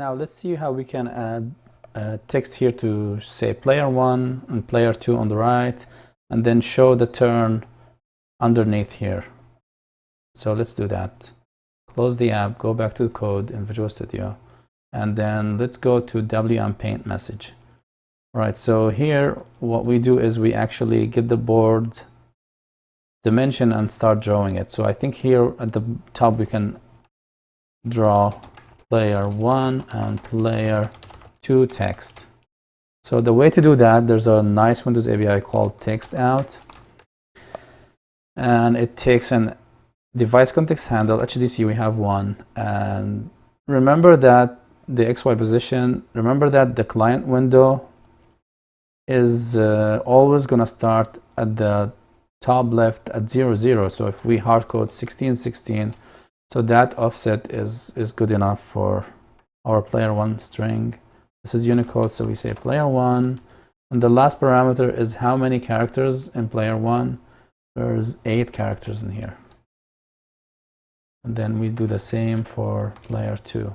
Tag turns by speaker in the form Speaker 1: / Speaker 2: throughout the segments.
Speaker 1: Now let's see how we can add text here to say player 1 and player 2 on the right, and then show the turn underneath here. So let's do that. Close the app, go back to the code in Visual Studio, and then let's go to WM Paint message. All right, so here what we do is we actually get the board dimension and start drawing it. So I think here at the top we can draw player 1 and player 2 text. So the way to do that, there's a nice Windows API called text out, and it takes an device context handle, HDC, we have one, and remember that the XY position, remember that the client window is always going to start at the top left at 0, 0. So if we hardcode 16, 16, so that offset is good enough for our player 1 string. This is Unicode, so we say player 1, and the last parameter is how many characters in player 1. There's 8 characters in here. And then we do the same for player 2.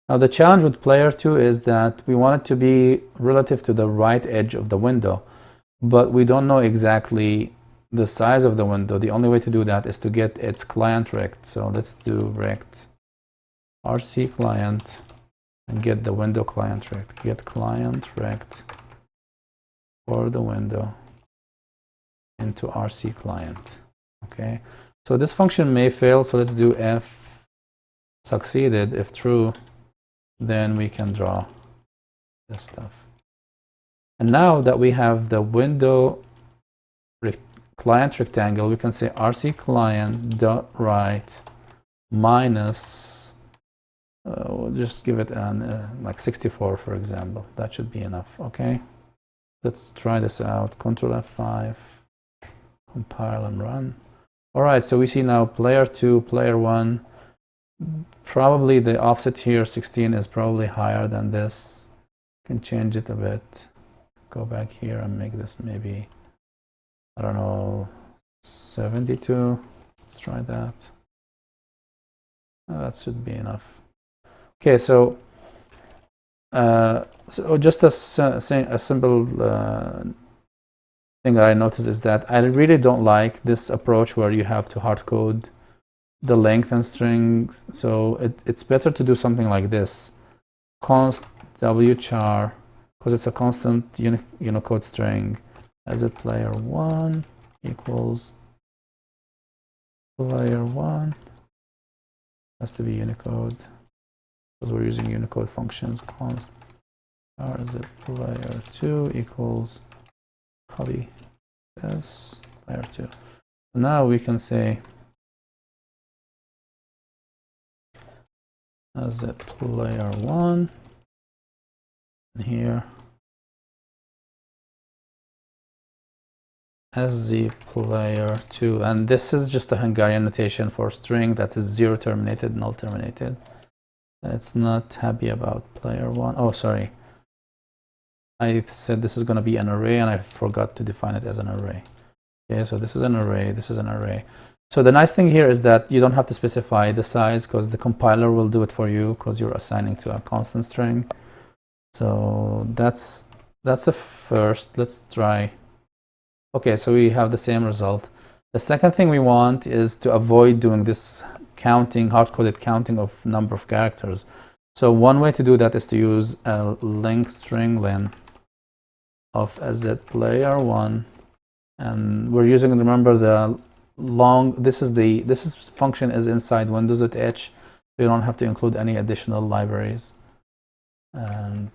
Speaker 1: Now the challenge with player 2 is that we want it to be relative to the right edge of the window, but we don't know exactly the size of the window. The only way to do that is to get its client rect. So let's do rect RC client and get the window client rect. Get client rect for the window into RC client. Okay, so this function may fail, so let's do if succeeded. If true, then we can draw this stuff. And now that we have the window client rectangle, we can say RC client dot right minus we'll just give it an like 64, for example. That should be enough. Okay, let's try this out. Control F5, compile and run. All right, so we see now player 2, player 1. Probably the offset here 16 is probably higher than this. Can change it a bit. Go back here and make this maybe, I don't know, 72. Let's try that. That should be enough. Okay, so just a simple thing that I noticed is that I really don't like this approach where you have to hard code the length and string. So it's better to do something like this: const wchar, because it's a constant Unicode string, as a player 1 equals player 1, has to be Unicode because we're using Unicode functions. Const as a player 2 equals copy this player 2. Now we can say as a player 1, and here as the player 2, and this is just a Hungarian notation for string that is 0 terminated, null terminated. It's not happy about player 1. Oh, sorry, I said this is going to be an array and I forgot to define it as an array. Okay, so this is an array, this is an array. So the nice thing here is that you don't have to specify the size because the compiler will do it for you because you're assigning to a constant string. So that's the first. Let's try. Okay, so we have the same result. The second thing we want is to avoid doing this counting, hard-coded counting of number of characters. So one way to do that is to use a length string len of as a player 1, and we're using, remember, the long, this function is inside Windows.h, so you don't have to include any additional libraries. And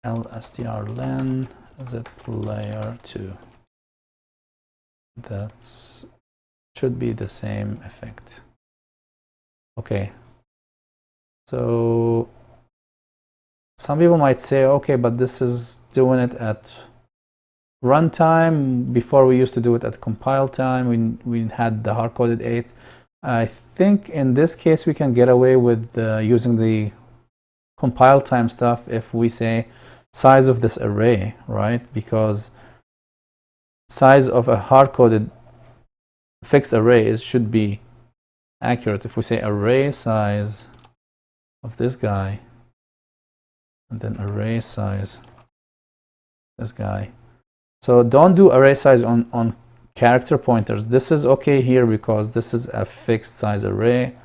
Speaker 1: lstrlen as a player 2. That should be the same effect. Okay, so some people might say, okay, but this is doing it at runtime. Before we used to do it at compile time. We had the hard-coded 8. I think in this case we can get away with using the compile time stuff if we say size of this array, right? Because size of a hard-coded fixed array should be accurate. If we say array size of this guy, and then array size this guy. So don't do array size on character pointers. This is okay here because this is a fixed size array,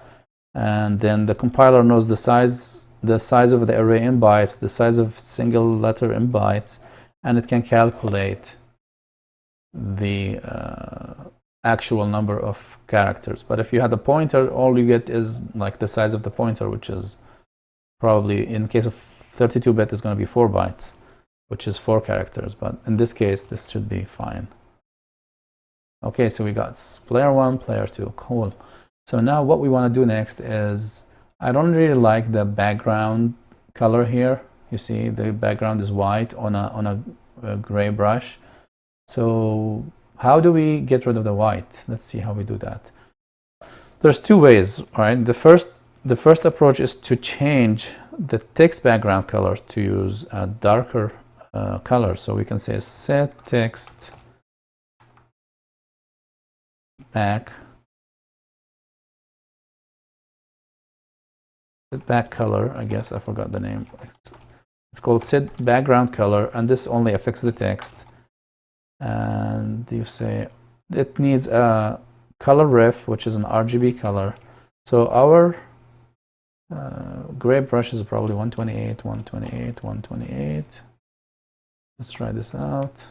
Speaker 1: and then the compiler knows the size of the array in bytes, the size of single letter in bytes, and it can calculate the actual number of characters. But if you had a pointer, all you get is like the size of the pointer, which is probably, in case of 32-bit, is going to be 4 bytes, which is 4 characters. But in this case, this should be fine. Okay, so we got player 1, player 2. Cool. So now what we want to do next is, I don't really like the background color here. You see the background is white on a gray brush. So how do we get rid of the white? Let's see how we do that. There's 2 ways, right? The first approach is to change the text background color to use a darker color. So we can say set text back color. I guess I forgot the name. It's called set background color, and this only affects the text. And you say it needs a color ref, which is an RGB color. So our gray brush is probably 128, 128, 128. Let's try this out.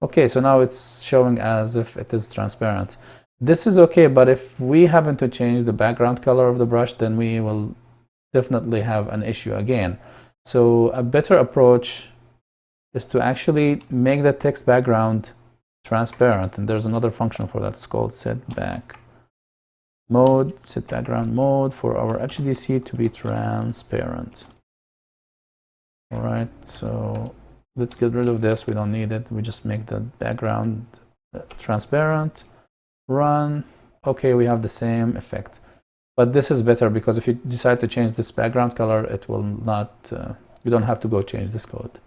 Speaker 1: Okay, so now it's showing as if it is transparent. This is okay, but if we happen to change the background color of the brush, then we will definitely have an issue again. So a better approach is to actually make the text background transparent, and there's another function for that. It's called set background mode for our HDC to be transparent. All right, so let's get rid of this. We don't need it. We just make the background transparent. Run. Okay, we have the same effect, but this is better because if you decide to change this background color, it will not, you don't have to go change this code.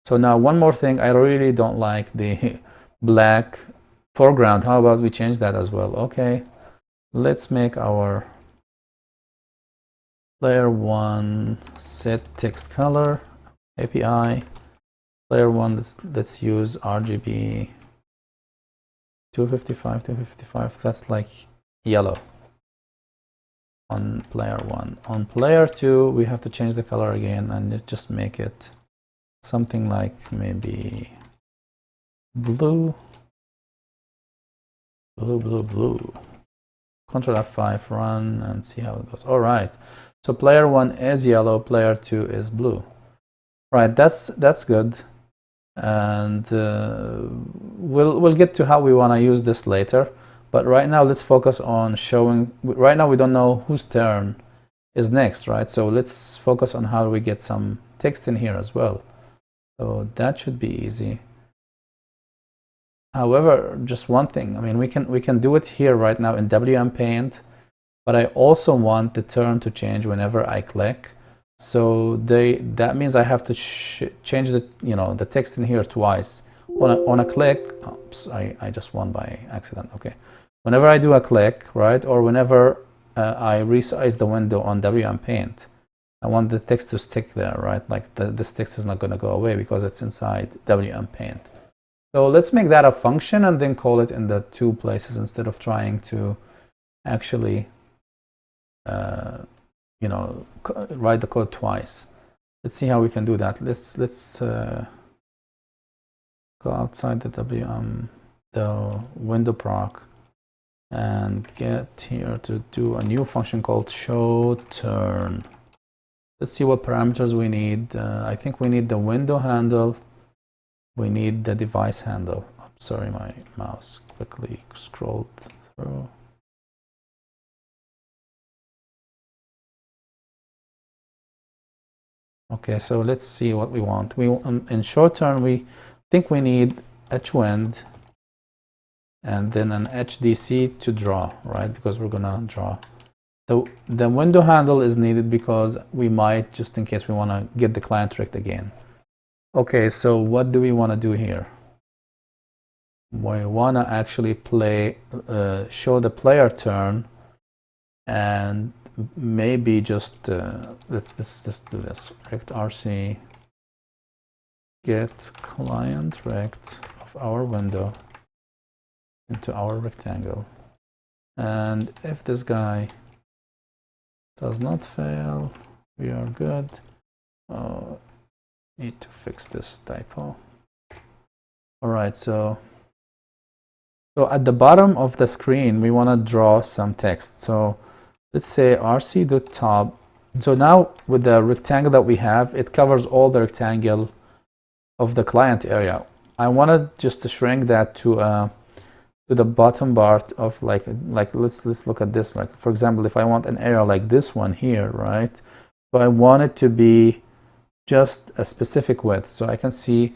Speaker 1: So now one more thing, I really don't like the black foreground. How about we change that as well? Okay, let's make our player 1 set text color API. Player 1, let's use RGB 255. That's like yellow on player 1. On player 2, we have to change the color again and just make it something like maybe blue. Control F5, run, and see how it goes. All right, so player 1 is yellow, player 2 is blue. Right, that's good, and we'll get to how we want to use this later. But right now, let's focus on showing. Right now, we don't know whose turn is next, right? So let's focus on how we get some text in here as well. So that should be easy. However, just one thing, I mean, we can do it here right now in WM Paint, but I also want the turn to change whenever I click. So that means I have to change the text in here twice. On a click, oops, I just won by accident. Okay, whenever I do a click, right, or whenever I resize the window on WM Paint, I want the text to stick there, right? Like this text is not going to go away because it's inside WM Paint. So let's make that a function and then call it in the 2 places instead of trying to actually, write the code twice. Let's see how we can do that. Let's go outside the window proc and get here to do a new function called show turn. Let's see what parameters we need. I think we need the window handle. We need the device handle. I'm sorry, my mouse quickly scrolled through. Okay, so let's see what we want. In short term, we think we need hwind and then an HDC to draw, right? Because we're gonna draw. The window handle is needed because we might, just in case we want to get the client tricked again. Okay, so what do we want to do here? We want to actually show the player turn and maybe just let's do this. Rect RC get client rect of our window into our rectangle, and if this guy does not fail, we are good. Need to fix this typo. All right, so at the bottom of the screen we want to draw some text. So let's say rc.top. So now with the rectangle that we have, it covers all the rectangle of the client area. I wanted just to shrink that to the bottom part of like let's look at this. Like for example, if I want an area like this one here, right? So I want it to be just a specific width. So I can say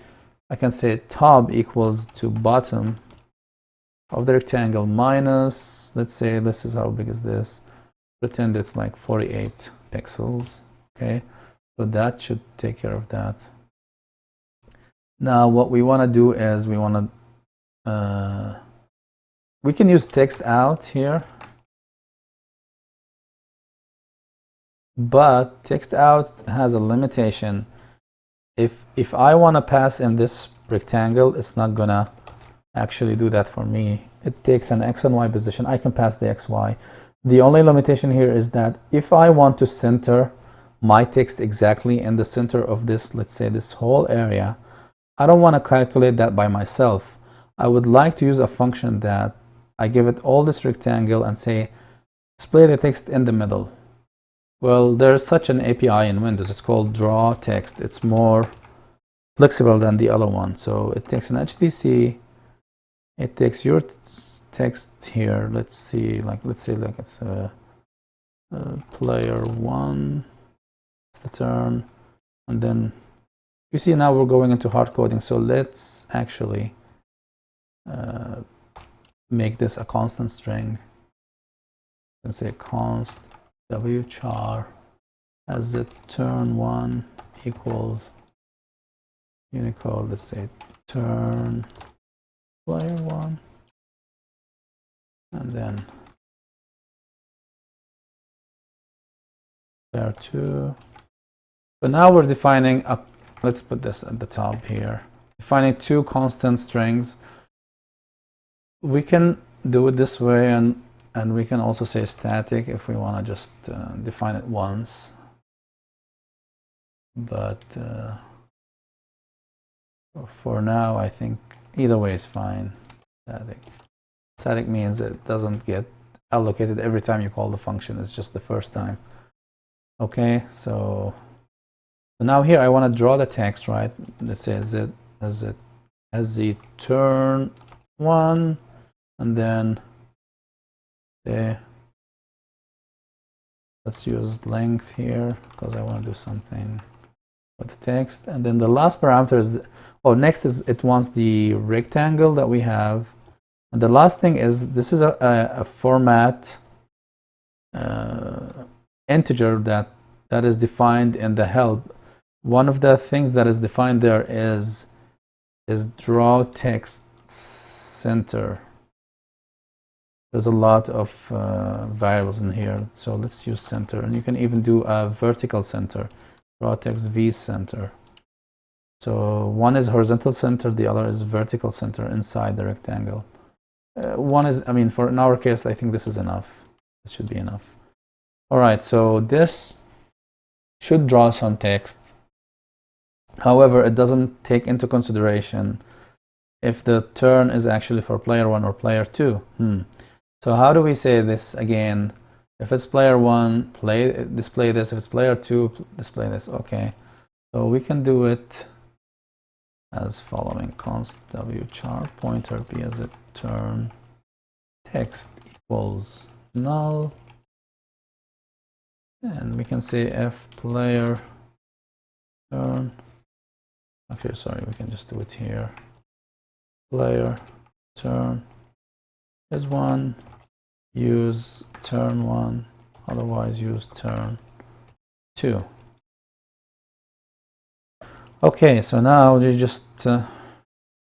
Speaker 1: top equals to bottom of the rectangle minus, let's say this is how big is this. Pretend it's like 48 pixels. Okay, so that should take care of that. Now what we want to do is we want to we can use text out here, but text out has a limitation. If I want to pass in this rectangle, it's not gonna actually do that for me. It takes an x and y position. I can pass the xy. The only limitation here is that if I want to center my text exactly in the center of this, let's say this whole area, I don't want to calculate that by myself. I would like to use a function that I give it all this rectangle and say display the text in the middle. Well, there's such an API in Windows. It's called draw text. It's more flexible than the other one. So it takes an HDC. It takes your text here. Let's say it's a player one. It's the term, and then you see now we're going into hard coding. So let's actually make this a constant string. You can say const wchar as the turn one equals Unicode. Let's say turn player one, and then player two. So now we're defining a, let's put this at the top here, defining two constant strings. We can do it this way, and we can also say static if we want to just define it once. But for now, I think either way is fine. Static means it doesn't get allocated every time you call the function. It's just the first time. Okay, so now here I want to draw the text, right? Let's say as the turn one, and then let's use length here because I want to do something with the text. And then the last parameter is next is it wants the rectangle that we have. And the last thing is this is a format integer that is defined in the help. One of the things that is defined there is draw text center. There's a lot of variables in here, so let's use center, and you can even do a vertical center, draw text v center. So one is horizontal center, the other is vertical center inside the rectangle. One is, I mean, in our case, I think this is enough. This should be enough. All right, so this should draw some text. However, it doesn't take into consideration if the turn is actually for player one or player two. So how do we say this again? If it's player one, display this. If it's player two, display this. Okay, so we can do it as following: const wchar pointer b as a turn text equals null, and we can say if player turn. Actually, sorry, we can just do it here. Player turn is one, use turn one, otherwise use turn two. Okay, so now you just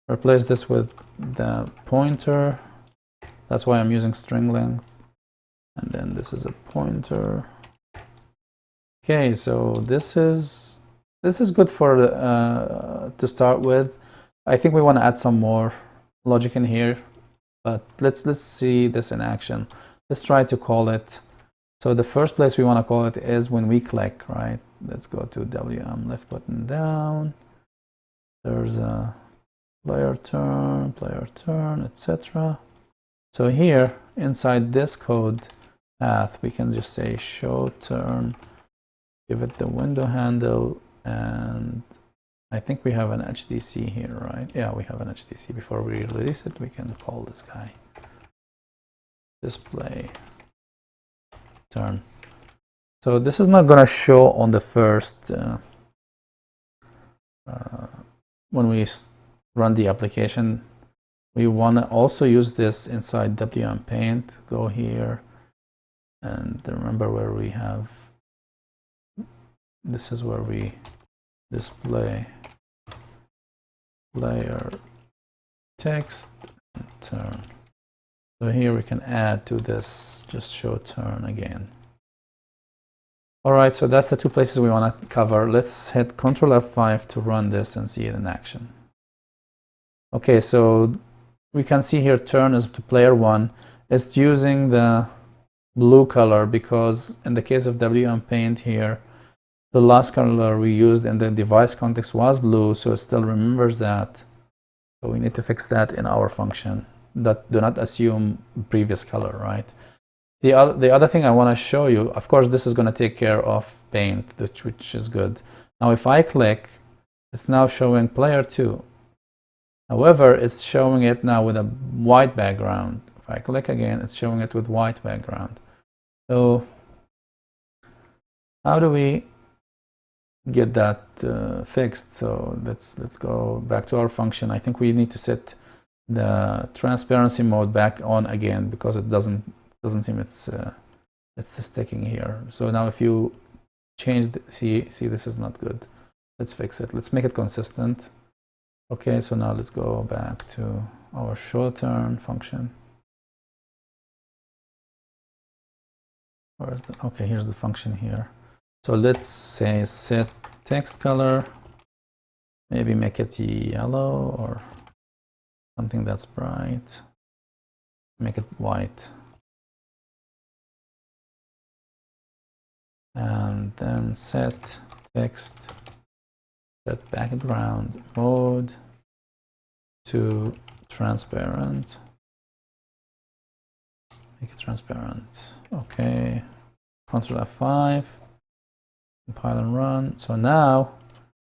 Speaker 1: replace this with the pointer. That's why I'm using string length. and then this is a pointer. Okay, so this is good for to start with. I think we want to add some more logic in here, but let's see this in action. Let's try to call it. So the first place we want to call it is when we click, right? Let's go to WM left button down. There's a player turn, etc. So here inside this code path, we can just say show turn, give it the window handle, and I think we have an HDC here, right? Yeah, we have an HDC. Before we release it, we can call this guy display turn. So this is not going to show on the first when we run the application. We want to also use this inside WM Paint. Go here and remember where we have, this is where we display player text and turn. So here we can add to this, just show turn again. All right, so that's the two places we want to cover. Let's hit Ctrl F5 to run this and see it in action. Okay, so we can see here turn is to player 1. It's using the blue color because in the case of WM Paint here, the last color we used in the device context was blue, so it still remembers that. So we need to fix that in our function. That do not assume previous color, right? The other thing I want to show you, of course, this is going to take care of Paint, which is good. Now, if I click, it's now showing player 2. However, it's showing it now with a white background. If I click again, it's showing it with white background. So how do we get that fixed? So let's go back to our function. I think we need to set the transparency mode back on again because it doesn't seem it's sticking here. So now if you change see this is not good. Let's fix it. Let's make it consistent. Okay, so now let's go back to our show turn function. Where's the, okay, here's the function here. So let's say set text color, maybe make it yellow or something that's bright, make it white. And then set text, set background mode to transparent. Make it transparent. Okay. Ctrl F5. Compile and run. So now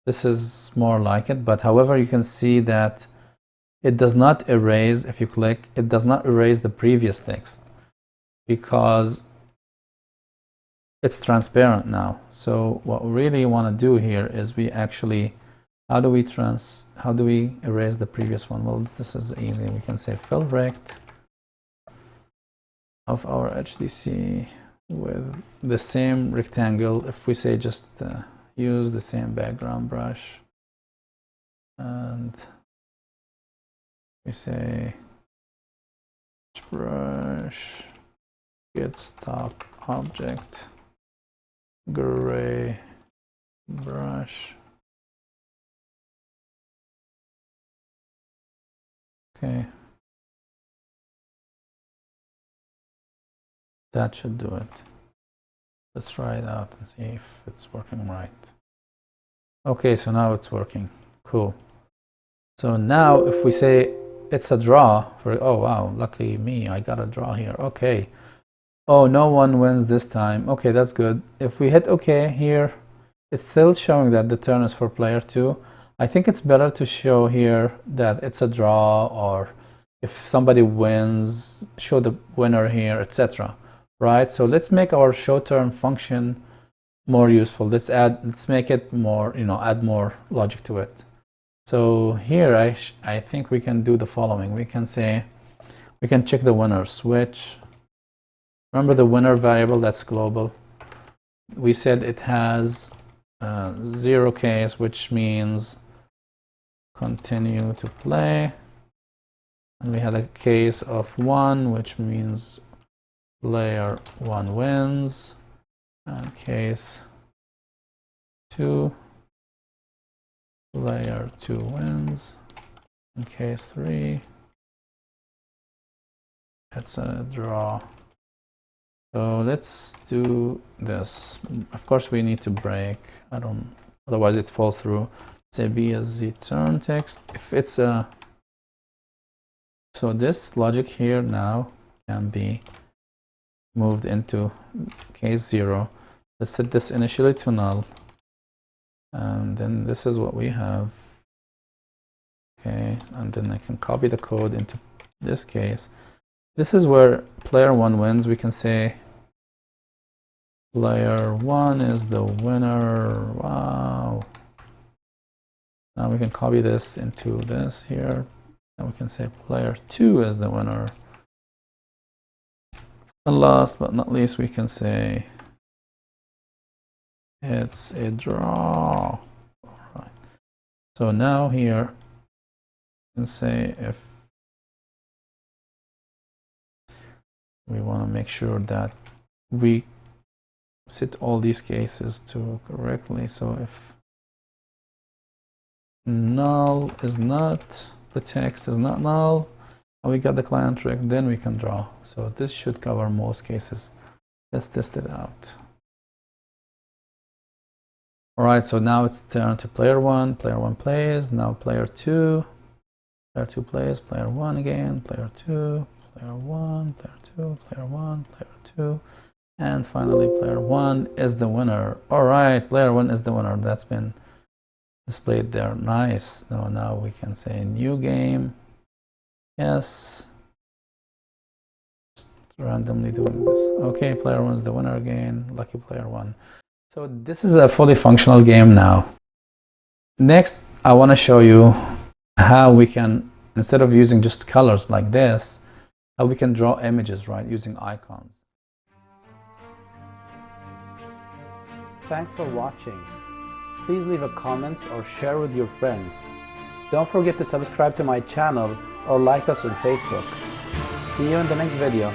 Speaker 1: this is more like it, but however, you can see that it does not erase, if you click, it does not erase the previous text because it's transparent now. So what we really want to do here is we actually, how do we erase the previous one? Well, this is easy. We can say fill rect of our HDC with the same rectangle. If we say just use the same background brush, and we say brush get stock object gray brush. Okay, that should do it. Let's try it out and see if it's working right. Okay, so now it's working. Cool. So now if we say it's a draw, for, oh wow, lucky me, I got a draw here. Okay. Oh, no one wins this time. Okay, that's good. If we hit OK here, it's still showing that the turn is for player 2. I think it's better to show here that it's a draw, or if somebody wins, show the winner here, etc. Right? So let's make our show turn function more useful. Let's make it more, add more logic to it. So here I think we can do the following. We can say, we can check the winner, switch. Remember the winner variable, that's global. We said it has 0 case, which means continue to play. And we had a case of 1, which means player 1 wins, and case 2, player 2 wins, and case 3, it's a draw. So let's do this. Of course, we need to break. Otherwise it falls through. Say B as the turn text. If it's a, so this logic here now can be moved into case 0. Let's set this initially to null. And then this is what we have. Okay, and then I can copy the code into this case. This is where player 1 wins. We can say player 1 is the winner. Wow. Now we can copy this into this here. And we can say player 2 is the winner. And last but not least, we can say it's a draw. All right. So now here, we can say if we want to make sure that we set all these cases to correctly. So if null is not, the text is not null, and we got the client trick, then we can draw. So this should cover most cases. Let's test it out. All right, so now it's turned to player 1. Player 1 plays. Now player 2. Player 2 plays. Player 1 again. Player 2. Player 1. Player 2. Player 1. Player 2. And finally, player 1 is the winner. All right, player 1 is the winner. That's been displayed there. Nice. Now we can say new game. Yes. Just randomly doing this. Okay, player 1 is the winner again. Lucky player 1. So this is a fully functional game now. Next, I want to show you how we can, instead of using just colors like this, how we can draw images, right, using icons. Thanks for watching. Please leave a comment or share with your friends. Don't forget to subscribe to my channel or like us on Facebook. See you in the next video.